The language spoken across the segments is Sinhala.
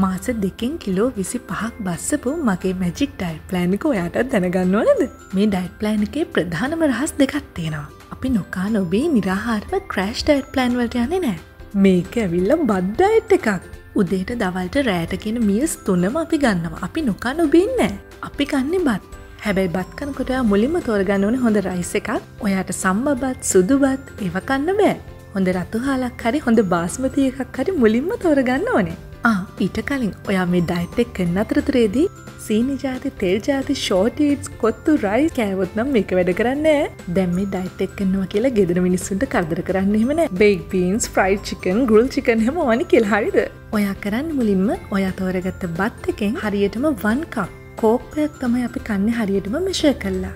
මාස 2කින් කිලෝ 25ක් බස්සපු මගේ මැජික් ඩයට් ප්ලෑන් එක ඔයාටත් දැනගන්න ඕනද? මේ ඩයට් ප්ලෑන් එකේ ප්‍රධානම රහස් දෙකක් තියෙනවා. අපි නොකා නොබී නිරාහාරව ක්‍රෑෂ් ඩයට් ප්ලෑන් වලට යන්නේ නැහැ. මේක ඇවිල්ලා බත් ඩයට් එකක්. උදේට දවල්ට රෑට කියන මීල්ස් 3ම අපි ගන්නවා. අපි නොකා නොබීන්නේ නැහැ. අපි කන්නේ බත්. හැබැයි බත් කනකොට ඔයා මුලින්ම තෝරගන්න ඕනේ හොඳ රයිස් එකක්. ඔයාට සම්බ බත්, සුදු බත් ඒව කන්න බෑ. හොඳ රතු හාලක් හරි හොඳ බාස්මති එකක් හරි මුලින්ම තෝරගන්න ඕනේ. ඊට කලින් ඔයා මේ ඩයට් එක කරන අතරතුරේදී සීනි ජාති, තෙල් ජාති, ෂෝට් ඊට්ස්, කොත්තු රයිස් කෑවොත් නම් මේක වැඩ කරන්නේ නැහැ. දැන් මේ ඩයට් එක කරනවා කියලා ගෙදර මිනිස්සුන්ට කරදර කරන්න එහෙම නැහැ. Bake beans, fried chicken, grill chicken හැම ඕනි කියලා හරිද? ඔයා කරන්නේ මුලින්ම ඔයා තෝරගත්ත බත් එකෙන් හරියටම 1 කප් කෝප්පයක් තමයි අපි කන්නේ හරියටම මෙෂර් කරලා.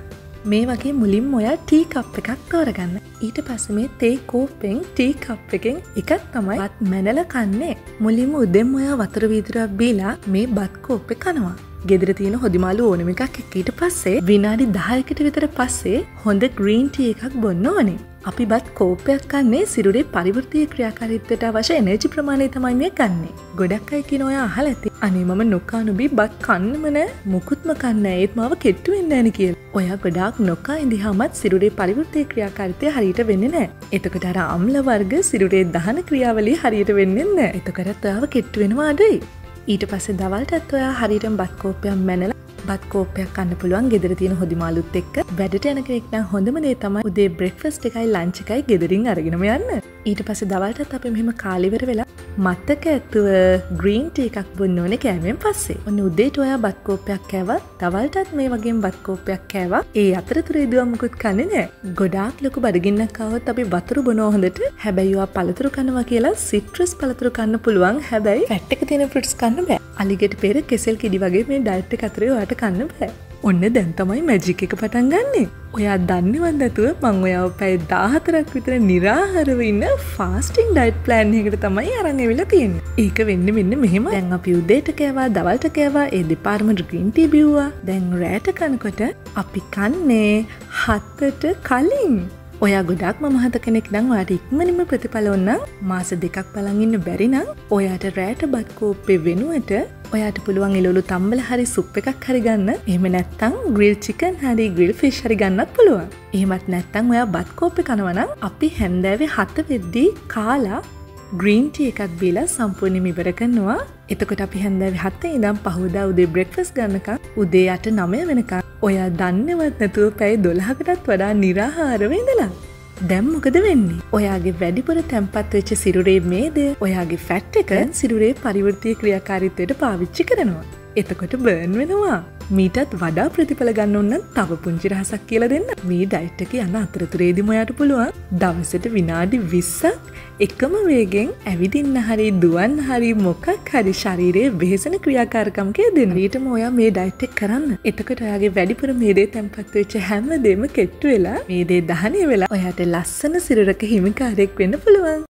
මේ වගේ මුලින්ම ඔයා ටී කප් එකක් තෝරගන්න. ඊට පස්සේ මේ තේ කෝප්පෙන් ටී කප් එකෙන් එකක් තමයි බත් මැනලා කන්නේ. මුලින්ම උදෙන්ම ඔයා වතුර වීදුරක් බීලා මේ බත් කෝප්පේ කනවා. ගෙදර තියෙන හොදිමාළු ඕනෙම එකක් එක්ක ඊට පස්සේ විනාඩි 10කට විතර පස්සේ හොඳ ග්‍රීන් ටී එකක් බොන්න ඕනේ. අපි බත් කෝප්පයක් කන්නේ සිරුරේ පරිවෘත්තීය ක්‍රියාකාරීත්වයට අවශ්‍ය එනර්ජි ප්‍රමාණය තමයි මේ ගන්නෙ. ගොඩක් අය කියන ඔයා අහලා ඇති. අනේ මම නොකා නොබී බත් කන්නම නෑ, මුකුත්ම කන්නේ නෑ, ඒත් මාව කෙට්ටු වෙන්නේ නෑනේ කියලා. ඔයා ගොඩාක් නොකා ඉඳිහමත් සිරුරේ පරිවෘත්තීය ක්‍රියාකාරීත්වය හරියට වෙන්නේ නෑ. එතකොට අර අම්ල වර්ග සිරුරේ දහන ක්‍රියාවලිය හරියට වෙන්නේ නෑ. එතකොටත් ඔයාව කෙට්ටු වෙනවා අඩුයි. ඊට පස්සේ දවල්ටත් ඔයා හරියටම බත් කෝප්පයක් මැනලා බත් කෝප්පයක් කන්න පුළුවන් ගෙදර තියෙන හොදිමාළුත් එක්ක. වැඩට යන කෙනෙක් නම් හොඳම දේ තමයි උදේ බ්‍රෙක්ෆාස්ට් එකයි ලන්ච් එකයි ගෙදරින් අරගෙනම යන්න. ඊට පස්සේ දවල්ටත් අපි මෙහෙම කාලේ ඉවර වෙලා මතක ඇතුව ග්‍රීන් ටී එකක් බොන්න ඕනේ කෑමෙන් පස්සේ. ඔන්න උදේට ඔයා බත් කෝප්පයක් කෑවා, දවල්ටත් මේ වගේම බත් කෝප්පයක් කෑවා. ඒ අතරතුරේදී මොකුත් කන්නේ නැහැ. ගොඩාක් ලොකු බඩගින්නක් ආවොත් අපි වතුර බොනවා හොඳට. හැබැයි ඔයා පළතුරු කනවා කියලා සිට්‍රස් පළතුරු කන්න පුළුවන්. හැබැයි ෆැට් එක තියෙන ෆෘට්ස් කන්න බෑ. අලිගෙට පෙර කෙසෙල් කිඩි වගේ මේ ඩයට් එක අතරේ ඔයාට කන්න බෑ. ඔන්න දැන් තමයි මැජික් එක පටන් ගන්නෙ. ඔයා දන්නේවත් නැතුව මං ඔයාව පැය 14ක් විතර නිරාහාරව ඉන්න ෆාස්ටිං ඩයට් ප්ලෑන් එකකට තමයි අරන් එවිලා තියෙන්නේ. ඒක වෙන්නේ මෙන්න මෙහෙම. දැන් අපි උදේට කෑවා, දවල්ට කෑවා, ඒ දෙපාරම ග්‍රීන් ටී බිව්වා. දැන් රෑට කනකොට අපි කන්නේ 7ට කලින්. ඔයා ගොඩක්ම මහත කෙනෙක් නම් ඔයාට ඉක්මනින්ම ප්‍රතිඵල ඕන මාස 2ක් බලන් ඉන්න බැරි නම් ඔයාට රෑට බත් කෝප්පේ වෙනුවට ඔයාට පුළුවන් එළවලු තම්බල හරි සුප් එකක් හරි ගන්න. එහෙම නැත්නම් ග්‍රිල් චිකන් හරි ග්‍රිල් ෆිෂ් හරි ගන්නත් පුළුවන්. එහෙමත් නැත්නම් ඔයා බත් කෝප්පේ කනවා නම් අපි හැන්දෑවේ 7 වෙද්දී කාලා ග්‍රීන් ටී එකක් බීලා සම්පූර්ණයෙන්ම ඉවර කරනවා. එතකොට අපි හැන්දෑවේ 7 ඉඳන් පහුවදා උදේ බ්‍රෙක්ෆාස්ට් ගන්නකම් උදේ 8 9 වෙනකම් ඔයා දන්නේවත් නැතුව පැය 12කටත් වඩා නිරාහාරව ඉඳලා. දැන් මොකද වෙන්නේ? ඔයාගේ වැඩිපුර තැම්පත් වෙච්ච සිරුරේ මේදය ඔයාගේ ෆැට් එක සිරුරේ පරිවෘත්තීය ක්‍රියාකාරීත්වයට පාවිච්චි කරනවා. එතකොට බර්න් වෙනවා. මීටත් වඩා ප්‍රතිඵල ගන්න ඕන නම් තව පුංචි රහසක් කියලා දෙන්න. මේ ඩයට් එක යන අතරතුරේදීම ඔයාට පුළුවන් දවසට විනාඩි 20ක් එකම වේගෙන් ඇවිදින්න හරි දුවන්න හරි මොකක් හරි ශරීරයේ වෙහෙසන ක්‍රියාකාරකම් දෙන්න. ඊටම ඔයා මේ ඩයට් එක කරන්න. එතකොට ඔයාගේ වැඩිපුර මේදේ තැම්පත් වෙච්ච හැමදේම කෙට්ටු වෙලා මේදේ දහණය වෙලා ඔයාට ලස්සන සිරුරක හිමිකාරයෙක් වෙන්න පුළුවන්.